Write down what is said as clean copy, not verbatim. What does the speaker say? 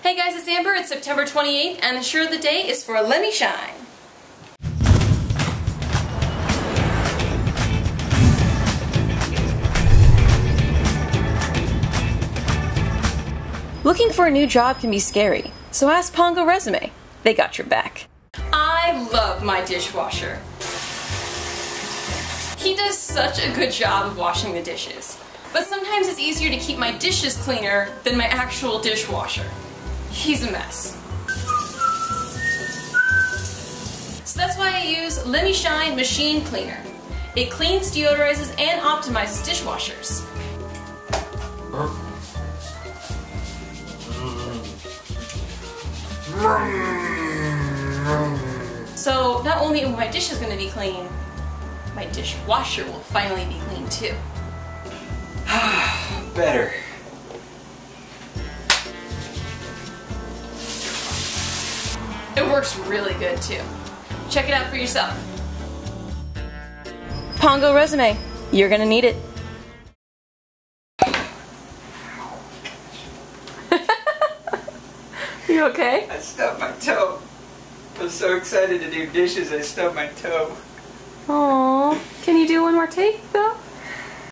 Hey guys, it's Amber. It's September 28th and the shirt of the day is for Lemi Shine. Looking for a new job can be scary, so ask Pongo Resume. They got your back. I love my dishwasher. He does such a good job of washing the dishes. But sometimes it's easier to keep my dishes cleaner than my actual dishwasher. He's a mess. So that's why I use Lemi Shine Machine Cleaner. It cleans, deodorizes, and optimizes dishwashers. So not only are my dishes going to be clean, my dishwasher will finally be clean too. Better. It works really good too. Check it out for yourself. Pongo Resume, you're gonna need it. You okay? I stubbed my toe. I was so excited to do dishes, I stubbed my toe. Aww. Can you do one more take though?